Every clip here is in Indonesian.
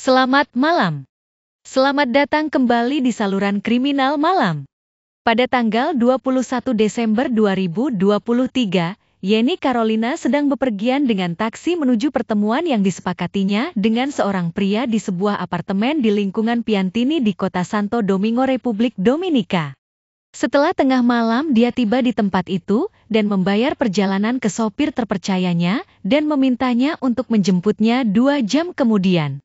Selamat malam. Selamat datang kembali di saluran kriminal malam. Pada tanggal 21 Desember 2023, Yeni Carolina sedang bepergian dengan taksi menuju pertemuan yang disepakatinya dengan seorang pria di sebuah apartemen di lingkungan Piantini di kota Santo Domingo, Republik Dominika. Setelah tengah malam dia tiba di tempat itu dan membayar perjalanan ke sopir terpercayanya dan memintanya untuk menjemputnya 2 jam kemudian.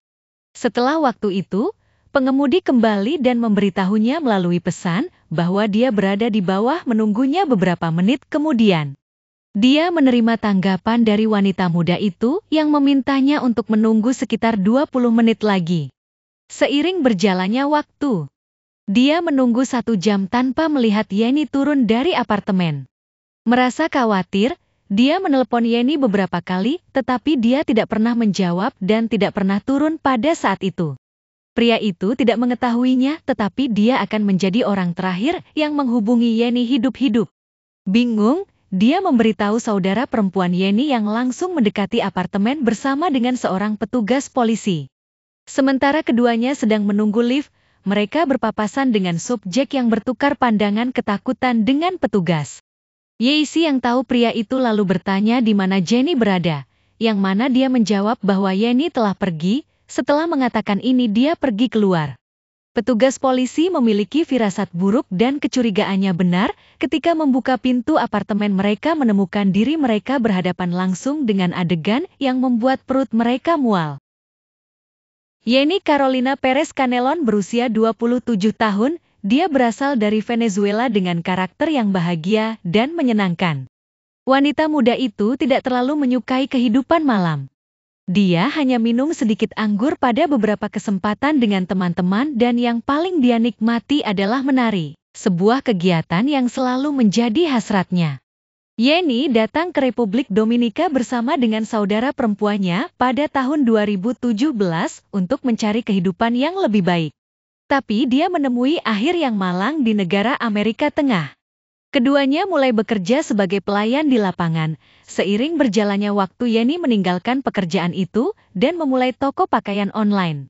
Setelah waktu itu, pengemudi kembali dan memberitahunya melalui pesan bahwa dia berada di bawah menunggunya beberapa menit kemudian. Dia menerima tanggapan dari wanita muda itu yang memintanya untuk menunggu sekitar 20 menit lagi. Seiring berjalannya waktu, dia menunggu 1 jam tanpa melihat Yeni turun dari apartemen. Merasa khawatir, dia menelepon Yeni beberapa kali, tetapi dia tidak pernah menjawab dan tidak pernah turun pada saat itu. Pria itu tidak mengetahuinya, tetapi dia akan menjadi orang terakhir yang menghubungi Yeni hidup-hidup. Bingung, dia memberitahu saudara perempuan Yeni yang langsung mendekati apartemen bersama dengan seorang petugas polisi. Sementara keduanya sedang menunggu lift, mereka berpapasan dengan subjek yang bertukar pandangan ketakutan dengan petugas. Yeisi yang tahu pria itu lalu bertanya di mana Jenny berada, yang mana dia menjawab bahwa Yeni telah pergi. Setelah mengatakan ini dia pergi keluar. Petugas polisi memiliki firasat buruk dan kecurigaannya benar ketika membuka pintu apartemen mereka menemukan diri mereka berhadapan langsung dengan adegan yang membuat perut mereka mual. Yeni Carolina Perez Canelon berusia 27 tahun. Dia berasal dari Venezuela dengan karakter yang bahagia dan menyenangkan. Wanita muda itu tidak terlalu menyukai kehidupan malam. Dia hanya minum sedikit anggur pada beberapa kesempatan dengan teman-teman dan yang paling dia nikmati adalah menari, sebuah kegiatan yang selalu menjadi hasratnya. Yeni datang ke Republik Dominika bersama dengan saudara perempuannya pada tahun 2017 untuk mencari kehidupan yang lebih baik. Tapi dia menemui akhir yang malang di negara Amerika Tengah. Keduanya mulai bekerja sebagai pelayan di lapangan. Seiring berjalannya waktu Yeni meninggalkan pekerjaan itu dan memulai toko pakaian online.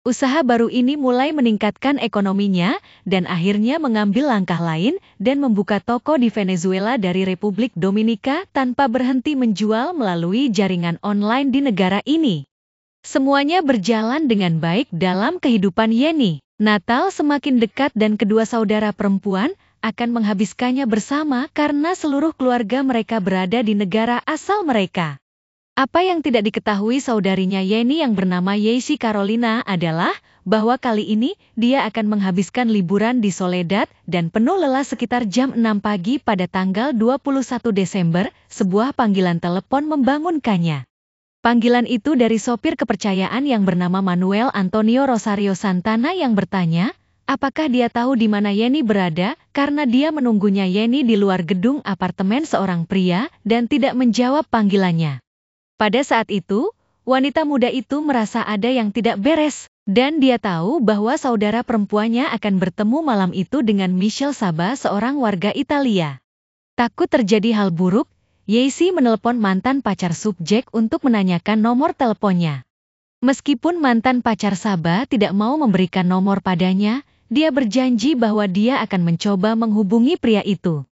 Usaha baru ini mulai meningkatkan ekonominya dan akhirnya mengambil langkah lain dan membuka toko di Venezuela dari Republik Dominika tanpa berhenti menjual melalui jaringan online di negara ini. Semuanya berjalan dengan baik dalam kehidupan Yeni. Natal semakin dekat dan kedua saudara perempuan akan menghabiskannya bersama karena seluruh keluarga mereka berada di negara asal mereka. Apa yang tidak diketahui saudarinya Yeni yang bernama Yeisi Carolina adalah bahwa kali ini dia akan menghabiskan liburan di Soledad dan penuh lelah sekitar jam 6 pagi pada tanggal 21 Desember, sebuah panggilan telepon membangunkannya. Panggilan itu dari sopir kepercayaan yang bernama Manuel Antonio Rosario Santana yang bertanya, apakah dia tahu di mana Yeni berada, karena dia menunggunya Yeni di luar gedung apartemen seorang pria dan tidak menjawab panggilannya. Pada saat itu, wanita muda itu merasa ada yang tidak beres, dan dia tahu bahwa saudara perempuannya akan bertemu malam itu dengan Michelle Saba, seorang warga Italia. Takut terjadi hal buruk, Yeisi menelepon mantan pacar subjek untuk menanyakan nomor teleponnya. Meskipun mantan pacar Saba tidak mau memberikan nomor padanya, dia berjanji bahwa dia akan mencoba menghubungi pria itu.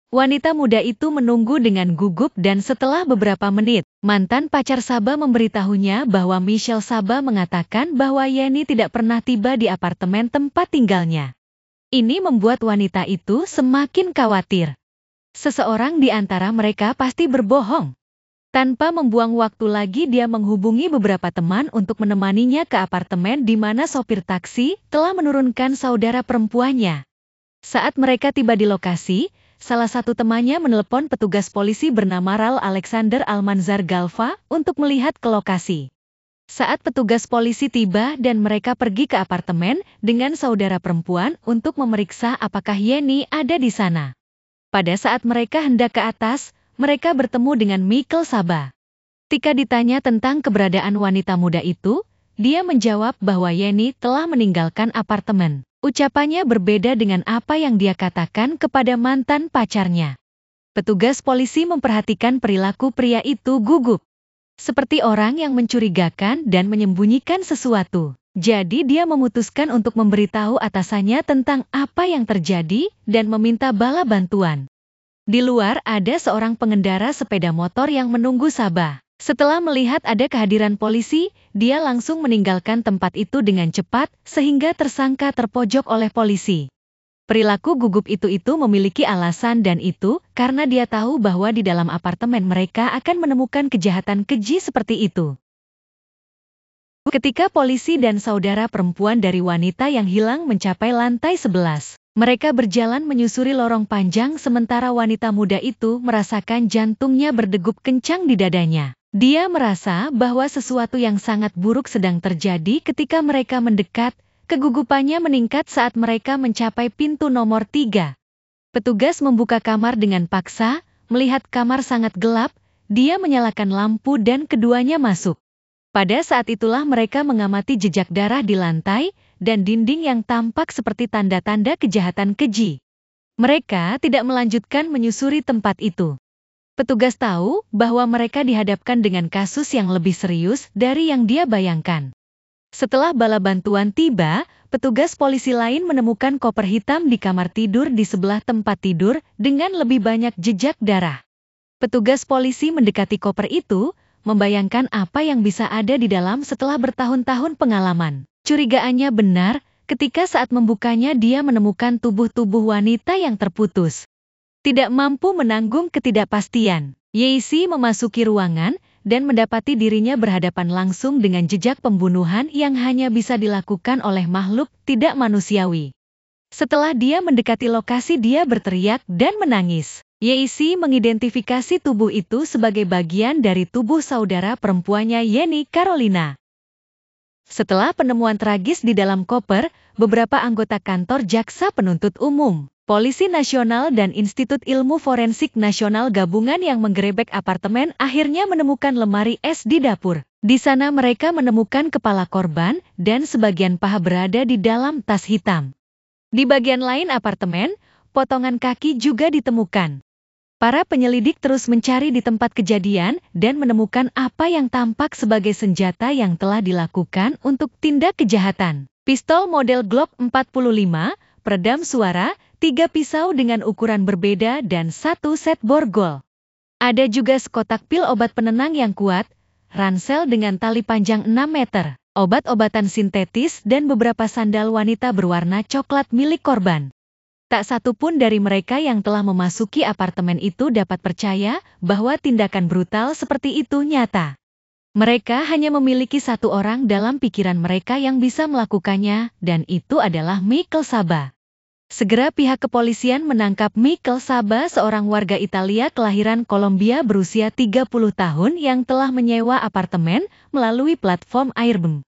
Wanita muda itu menunggu dengan gugup dan setelah beberapa menit, mantan pacar Saba memberitahunya bahwa Michelle Saba mengatakan bahwa Yeni tidak pernah tiba di apartemen tempat tinggalnya. Ini membuat wanita itu semakin khawatir. Seseorang di antara mereka pasti berbohong. Tanpa membuang waktu lagi dia menghubungi beberapa teman untuk menemaninya ke apartemen di mana sopir taksi telah menurunkan saudara perempuannya. Saat mereka tiba di lokasi, salah satu temannya menelepon petugas polisi bernama Raul Alexander Almanzar Galva untuk melihat ke lokasi. Saat petugas polisi tiba dan mereka pergi ke apartemen dengan saudara perempuan untuk memeriksa apakah Yeni ada di sana. Pada saat mereka hendak ke atas, mereka bertemu dengan Michelle Saba. Ketika ditanya tentang keberadaan wanita muda itu, dia menjawab bahwa Yeni telah meninggalkan apartemen. Ucapannya berbeda dengan apa yang dia katakan kepada mantan pacarnya. Petugas polisi memperhatikan perilaku pria itu gugup. Seperti orang yang mencurigakan dan menyembunyikan sesuatu. Jadi dia memutuskan untuk memberitahu atasannya tentang apa yang terjadi dan meminta bala bantuan. Di luar ada seorang pengendara sepeda motor yang menunggu Sabah. Setelah melihat ada kehadiran polisi, dia langsung meninggalkan tempat itu dengan cepat sehingga tersangka terpojok oleh polisi. Perilaku gugup itu memiliki alasan dan itu karena dia tahu bahwa di dalam apartemen mereka akan menemukan kejahatan keji seperti itu. Ketika polisi dan saudara perempuan dari wanita yang hilang mencapai lantai 11. Mereka berjalan menyusuri lorong panjang sementara wanita muda itu merasakan jantungnya berdegup kencang di dadanya. Dia merasa bahwa sesuatu yang sangat buruk sedang terjadi ketika mereka mendekat. Kegugupannya meningkat saat mereka mencapai pintu nomor 3. Petugas membuka kamar dengan paksa, melihat kamar sangat gelap, dia menyalakan lampu dan keduanya masuk. Pada saat itulah mereka mengamati jejak darah di lantai, dan dinding yang tampak seperti tanda-tanda kejahatan keji. Mereka tidak melanjutkan menyusuri tempat itu. Petugas tahu bahwa mereka dihadapkan dengan kasus yang lebih serius dari yang dia bayangkan. Setelah bala bantuan tiba, petugas polisi lain menemukan koper hitam di kamar tidur di sebelah tempat tidur dengan lebih banyak jejak darah. Petugas polisi mendekati koper itu, membayangkan apa yang bisa ada di dalam setelah bertahun-tahun pengalaman. Curigaannya benar, ketika saat membukanya dia menemukan tubuh wanita yang terputus. Tidak mampu menanggung ketidakpastian, Yeisi memasuki ruangan dan mendapati dirinya berhadapan langsung dengan jejak pembunuhan yang hanya bisa dilakukan oleh makhluk tidak manusiawi. Setelah dia mendekati lokasi dia berteriak dan menangis. Yeisi mengidentifikasi tubuh itu sebagai bagian dari tubuh saudara perempuannya Yeni Carolina. Setelah penemuan tragis di dalam koper, beberapa anggota kantor jaksa penuntut umum, Polisi Nasional dan Institut Ilmu Forensik Nasional gabungan yang menggerebek apartemen akhirnya menemukan lemari es di dapur. Di sana mereka menemukan kepala korban dan sebagian paha berada di dalam tas hitam. Di bagian lain apartemen, potongan kaki juga ditemukan. Para penyelidik terus mencari di tempat kejadian dan menemukan apa yang tampak sebagai senjata yang telah dilakukan untuk tindak kejahatan. Pistol model Glock 45, peredam suara, 3 pisau dengan ukuran berbeda dan 1 set borgol. Ada juga sekotak pil obat penenang yang kuat, ransel dengan tali panjang 6 meter, obat-obatan sintetis dan beberapa sandal wanita berwarna coklat milik korban. Tak satu pun dari mereka yang telah memasuki apartemen itu dapat percaya bahwa tindakan brutal seperti itu nyata. Mereka hanya memiliki satu orang dalam pikiran mereka yang bisa melakukannya, dan itu adalah Michael Saba. Segera pihak kepolisian menangkap Michael Saba, seorang warga Italia kelahiran Kolombia berusia 30 tahun yang telah menyewa apartemen melalui platform Airbnb.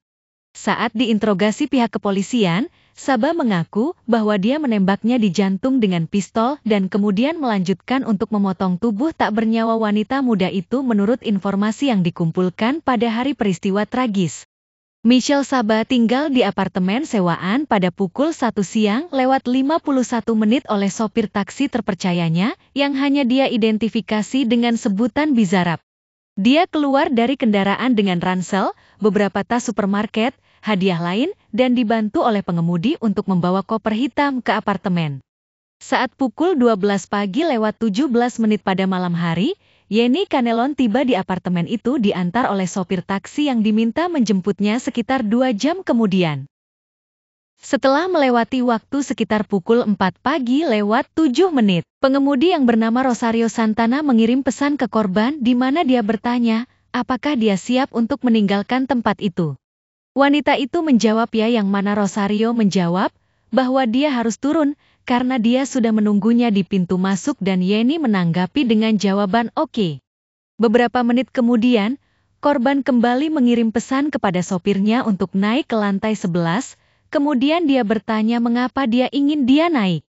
Saat diinterogasi pihak kepolisian, Saba mengaku bahwa dia menembaknya di jantung dengan pistol dan kemudian melanjutkan untuk memotong tubuh tak bernyawa wanita muda itu menurut informasi yang dikumpulkan pada hari peristiwa tragis. Michael Saba tinggal di apartemen sewaan pada pukul 1 siang lewat 51 menit oleh sopir taksi terpercayanya yang hanya dia identifikasi dengan sebutan Bizarrap. Dia keluar dari kendaraan dengan ransel, beberapa tas supermarket, hadiah lain, dan dibantu oleh pengemudi untuk membawa koper hitam ke apartemen. Saat pukul 12 pagi lewat 17 menit pada malam hari, Yeni Canelon tiba di apartemen itu diantar oleh sopir taksi yang diminta menjemputnya sekitar 2 jam kemudian. Setelah melewati waktu sekitar pukul 4 pagi lewat 7 menit, pengemudi yang bernama Rosario Santana mengirim pesan ke korban di mana dia bertanya, apakah dia siap untuk meninggalkan tempat itu. Wanita itu menjawab ya, yang mana Rosario menjawab bahwa dia harus turun karena dia sudah menunggunya di pintu masuk dan Yeni menanggapi dengan jawaban oke. Beberapa menit kemudian, korban kembali mengirim pesan kepada sopirnya untuk naik ke lantai 11, kemudian dia bertanya mengapa dia ingin dia naik.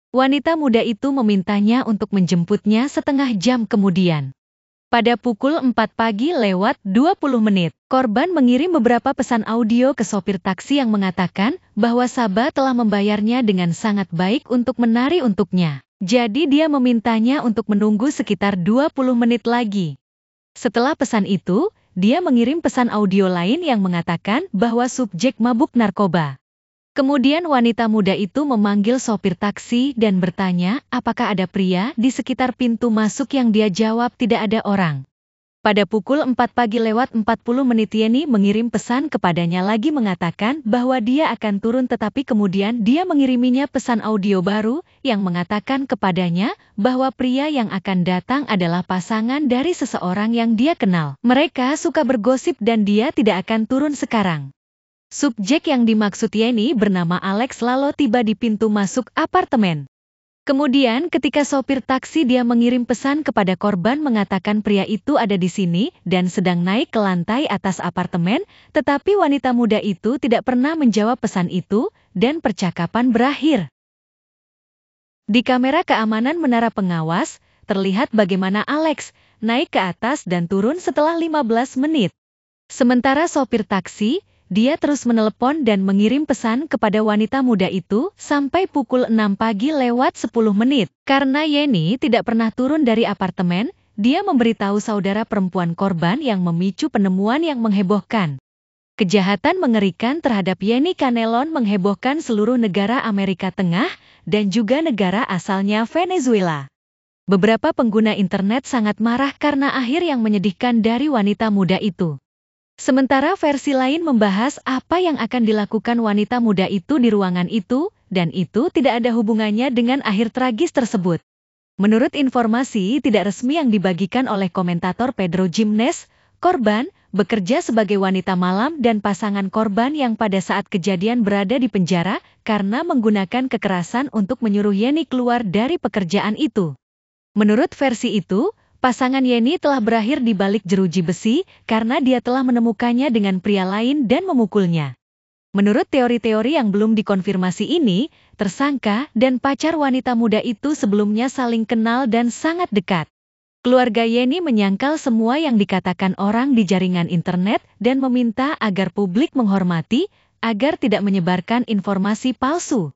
Wanita muda itu memintanya untuk menjemputnya setengah jam kemudian. Pada pukul 4 pagi lewat 20 menit, korban mengirim beberapa pesan audio ke sopir taksi yang mengatakan bahwa Saba telah membayarnya dengan sangat baik untuk menari untuknya. Jadi dia memintanya untuk menunggu sekitar 20 menit lagi. Setelah pesan itu, dia mengirim pesan audio lain yang mengatakan bahwa subjek mabuk narkoba. Kemudian wanita muda itu memanggil sopir taksi dan bertanya apakah ada pria di sekitar pintu masuk, yang dia jawab tidak ada orang. Pada pukul 4 pagi lewat 40 menit Yeni mengirim pesan kepadanya lagi mengatakan bahwa dia akan turun, tetapi kemudian dia mengiriminya pesan audio baru yang mengatakan kepadanya bahwa pria yang akan datang adalah pasangan dari seseorang yang dia kenal. Mereka suka bergosip dan dia tidak akan turun sekarang. Subjek yang dimaksud Yeni bernama Alex lalu tiba di pintu masuk apartemen. Kemudian ketika sopir taksi dia mengirim pesan kepada korban mengatakan pria itu ada di sini dan sedang naik ke lantai atas apartemen, tetapi wanita muda itu tidak pernah menjawab pesan itu dan percakapan berakhir. Di kamera keamanan menara pengawas, terlihat bagaimana Alex naik ke atas dan turun setelah 15 menit. Sementara sopir taksi, dia terus menelepon dan mengirim pesan kepada wanita muda itu sampai pukul 6 pagi lewat 10 menit. Karena Yeni tidak pernah turun dari apartemen, dia memberitahu saudara perempuan korban yang memicu penemuan yang menghebohkan. Kejahatan mengerikan terhadap Yeni Canelon menghebohkan seluruh negara Amerika Tengah dan juga negara asalnya Venezuela. Beberapa pengguna internet sangat marah karena akhir yang menyedihkan dari wanita muda itu. Sementara versi lain membahas apa yang akan dilakukan wanita muda itu di ruangan itu, dan itu tidak ada hubungannya dengan akhir tragis tersebut. Menurut informasi tidak resmi yang dibagikan oleh komentator Pedro Jimenez, korban bekerja sebagai wanita malam dan pasangan korban yang pada saat kejadian berada di penjara karena menggunakan kekerasan untuk menyuruh Yeni keluar dari pekerjaan itu. Menurut versi itu, pasangan Yeni telah berakhir di balik jeruji besi karena dia telah menemukannya dengan pria lain dan memukulnya. Menurut teori-teori yang belum dikonfirmasi ini, tersangka dan pacar wanita muda itu sebelumnya saling kenal dan sangat dekat. Keluarga Yeni menyangkal semua yang dikatakan orang di jaringan internet dan meminta agar publik menghormati, agar tidak menyebarkan informasi palsu.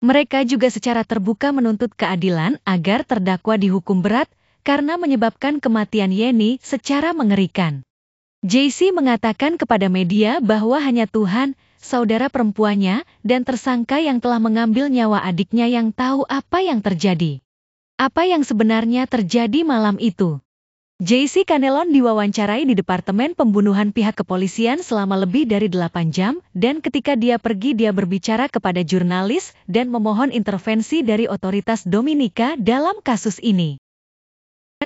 Mereka juga secara terbuka menuntut keadilan agar terdakwa dihukum berat, karena menyebabkan kematian Yeni secara mengerikan. JC mengatakan kepada media bahwa hanya Tuhan, saudara perempuannya, dan tersangka yang telah mengambil nyawa adiknya yang tahu apa yang terjadi. Apa yang sebenarnya terjadi malam itu. JC Canelon diwawancarai di Departemen Pembunuhan pihak kepolisian selama lebih dari 8 jam, dan ketika dia pergi dia berbicara kepada jurnalis dan memohon intervensi dari otoritas Dominika dalam kasus ini.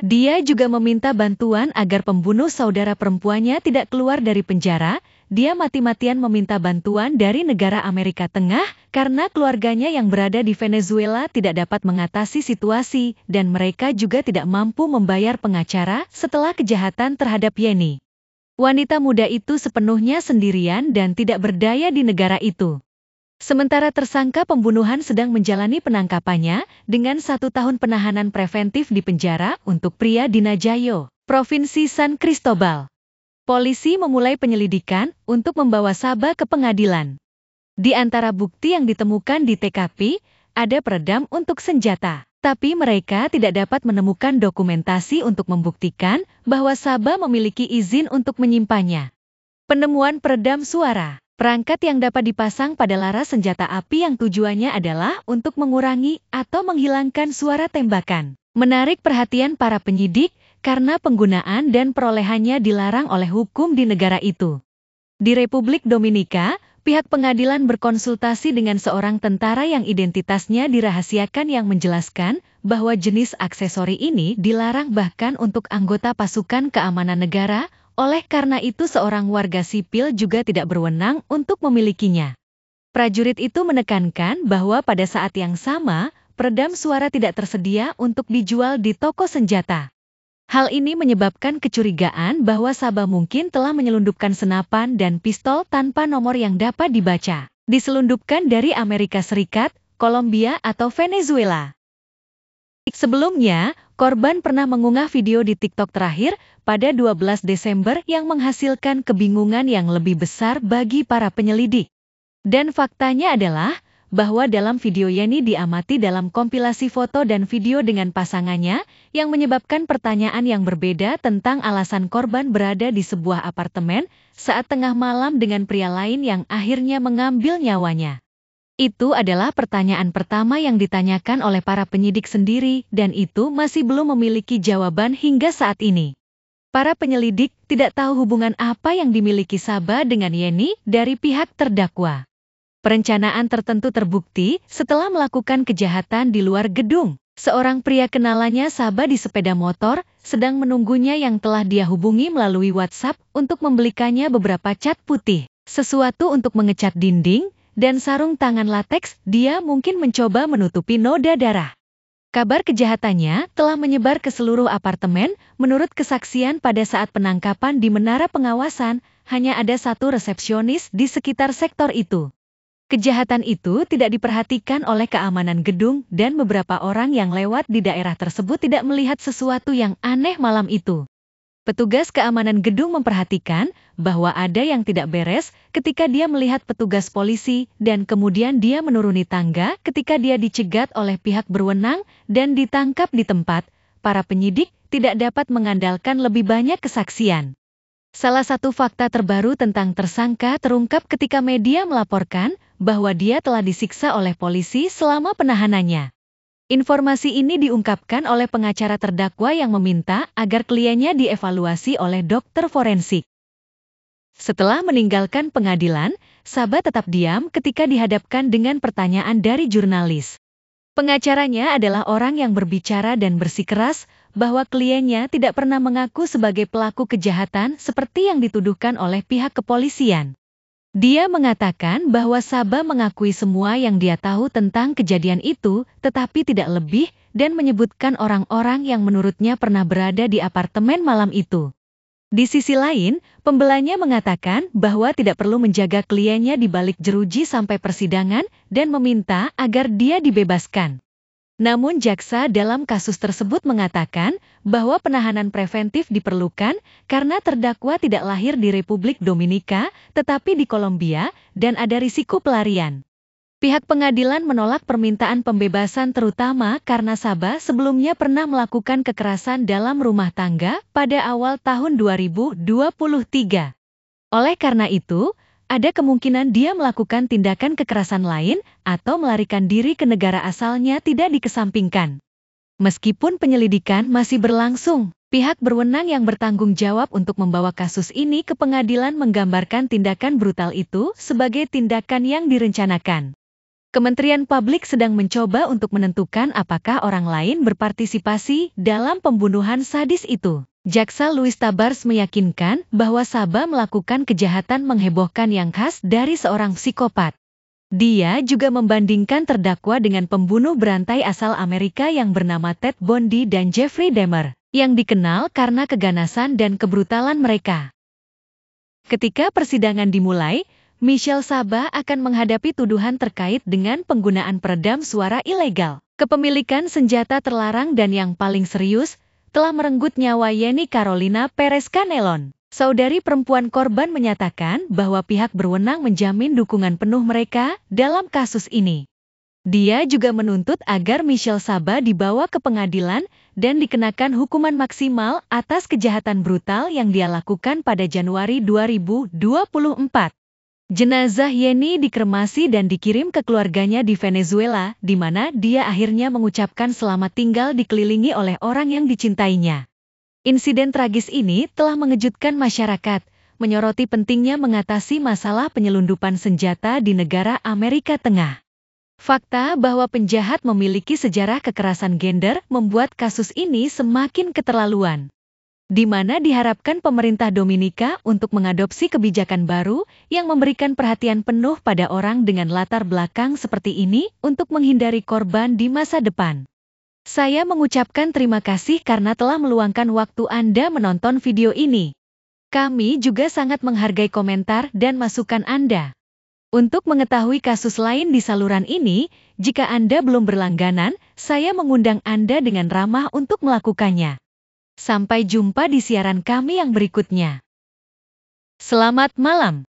Dia juga meminta bantuan agar pembunuh saudara perempuannya tidak keluar dari penjara. Dia mati-matian meminta bantuan dari negara Amerika Tengah karena keluarganya yang berada di Venezuela tidak dapat mengatasi situasi dan mereka juga tidak mampu membayar pengacara setelah kejahatan terhadap Yeni. Wanita muda itu sepenuhnya sendirian dan tidak berdaya di negara itu. Sementara tersangka pembunuhan sedang menjalani penangkapannya dengan 1 tahun penahanan preventif di penjara untuk pria di Najayo, Provinsi San Cristobal. Polisi memulai penyelidikan untuk membawa Saba ke pengadilan. Di antara bukti yang ditemukan di TKP, ada peredam untuk senjata. Tapi mereka tidak dapat menemukan dokumentasi untuk membuktikan bahwa Saba memiliki izin untuk menyimpannya. Penemuan peredam suara. Perangkat yang dapat dipasang pada laras senjata api yang tujuannya adalah untuk mengurangi atau menghilangkan suara tembakan. Menarik perhatian para penyidik karena penggunaan dan perolehannya dilarang oleh hukum di negara itu. Di Republik Dominika, pihak pengadilan berkonsultasi dengan seorang tentara yang identitasnya dirahasiakan yang menjelaskan bahwa jenis aksesori ini dilarang bahkan untuk anggota pasukan keamanan negara. Oleh karena itu seorang warga sipil juga tidak berwenang untuk memilikinya. Prajurit itu menekankan bahwa pada saat yang sama, peredam suara tidak tersedia untuk dijual di toko senjata. Hal ini menyebabkan kecurigaan bahwa Saba mungkin telah menyelundupkan senapan dan pistol tanpa nomor yang dapat dibaca. Diselundupkan dari Amerika Serikat, Kolombia atau Venezuela. Sebelumnya, korban pernah mengunggah video di TikTok terakhir pada 12 Desember yang menghasilkan kebingungan yang lebih besar bagi para penyelidik. Dan faktanya adalah bahwa dalam video Yeni diamati dalam kompilasi foto dan video dengan pasangannya yang menyebabkan pertanyaan yang berbeda tentang alasan korban berada di sebuah apartemen saat tengah malam dengan pria lain yang akhirnya mengambil nyawanya. Itu adalah pertanyaan pertama yang ditanyakan oleh para penyidik sendiri dan itu masih belum memiliki jawaban hingga saat ini. Para penyelidik tidak tahu hubungan apa yang dimiliki Sabah dengan Yeni dari pihak terdakwa. Perencanaan tertentu terbukti setelah melakukan kejahatan di luar gedung. Seorang pria kenalannya Sabah di sepeda motor sedang menunggunya yang telah dia hubungi melalui WhatsApp untuk membelikannya beberapa cat putih, sesuatu untuk mengecat dinding, dan sarung tangan lateks. Dia mungkin mencoba menutupi noda darah. Kabar kejahatannya telah menyebar ke seluruh apartemen. Menurut kesaksian pada saat penangkapan di menara pengawasan, hanya ada satu resepsionis di sekitar sektor itu. Kejahatan itu tidak diperhatikan oleh keamanan gedung dan beberapa orang yang lewat di daerah tersebut tidak melihat sesuatu yang aneh malam itu. Petugas keamanan gedung memperhatikan bahwa ada yang tidak beres ketika dia melihat petugas polisi dan kemudian dia menuruni tangga ketika dia dicegat oleh pihak berwenang dan ditangkap di tempat. Para penyidik tidak dapat mengandalkan lebih banyak kesaksian. Salah satu fakta terbaru tentang tersangka terungkap ketika media melaporkan bahwa dia telah disiksa oleh polisi selama penahanannya. Informasi ini diungkapkan oleh pengacara terdakwa yang meminta agar kliennya dievaluasi oleh dokter forensik. Setelah meninggalkan pengadilan, Sabah tetap diam ketika dihadapkan dengan pertanyaan dari jurnalis. Pengacaranya adalah orang yang berbicara dan bersikeras bahwa kliennya tidak pernah mengaku sebagai pelaku kejahatan seperti yang dituduhkan oleh pihak kepolisian. Dia mengatakan bahwa Sabah mengakui semua yang dia tahu tentang kejadian itu, tetapi tidak lebih, dan menyebutkan orang-orang yang menurutnya pernah berada di apartemen malam itu. Di sisi lain, pembelanya mengatakan bahwa tidak perlu menjaga kliennya di balik jeruji sampai persidangan dan meminta agar dia dibebaskan. Namun jaksa dalam kasus tersebut mengatakan bahwa penahanan preventif diperlukan karena terdakwa tidak lahir di Republik Dominika, tetapi di Kolombia, dan ada risiko pelarian. Pihak pengadilan menolak permintaan pembebasan terutama karena Sabah sebelumnya pernah melakukan kekerasan dalam rumah tangga pada awal tahun 2023. Oleh karena itu, ada kemungkinan dia melakukan tindakan kekerasan lain atau melarikan diri ke negara asalnya tidak dikesampingkan. Meskipun penyelidikan masih berlangsung, pihak berwenang yang bertanggung jawab untuk membawa kasus ini ke pengadilan menggambarkan tindakan brutal itu sebagai tindakan yang direncanakan. Kementerian Publik sedang mencoba untuk menentukan apakah orang lain berpartisipasi dalam pembunuhan sadis itu. Jaksa Luis Tabars meyakinkan bahwa Sabah melakukan kejahatan menghebohkan yang khas dari seorang psikopat. Dia juga membandingkan terdakwa dengan pembunuh berantai asal Amerika yang bernama Ted Bundy dan Jeffrey Dahmer, yang dikenal karena keganasan dan kebrutalan mereka. Ketika persidangan dimulai, Michelle Sabah akan menghadapi tuduhan terkait dengan penggunaan peredam suara ilegal, kepemilikan senjata terlarang dan yang paling serius, telah merenggut nyawa Yeni Carolina Perez Canelon. Saudari perempuan korban menyatakan bahwa pihak berwenang menjamin dukungan penuh mereka dalam kasus ini. Dia juga menuntut agar Michelle Sabah dibawa ke pengadilan dan dikenakan hukuman maksimal atas kejahatan brutal yang dia lakukan pada Januari 2024. Jenazah Yeni dikremasi dan dikirim ke keluarganya di Venezuela, di mana dia akhirnya mengucapkan selamat tinggal dikelilingi oleh orang yang dicintainya. Insiden tragis ini telah mengejutkan masyarakat, menyoroti pentingnya mengatasi masalah penyelundupan senjata di negara Amerika Tengah. Fakta bahwa penjahat memiliki sejarah kekerasan gender membuat kasus ini semakin keterlaluan, di mana diharapkan pemerintah Dominika untuk mengadopsi kebijakan baru yang memberikan perhatian penuh pada orang dengan latar belakang seperti ini untuk menghindari korban di masa depan. Saya mengucapkan terima kasih karena telah meluangkan waktu Anda menonton video ini. Kami juga sangat menghargai komentar dan masukan Anda. Untuk mengetahui kasus lain di saluran ini, jika Anda belum berlangganan, saya mengundang Anda dengan ramah untuk melakukannya. Sampai jumpa di siaran kami yang berikutnya. Selamat malam.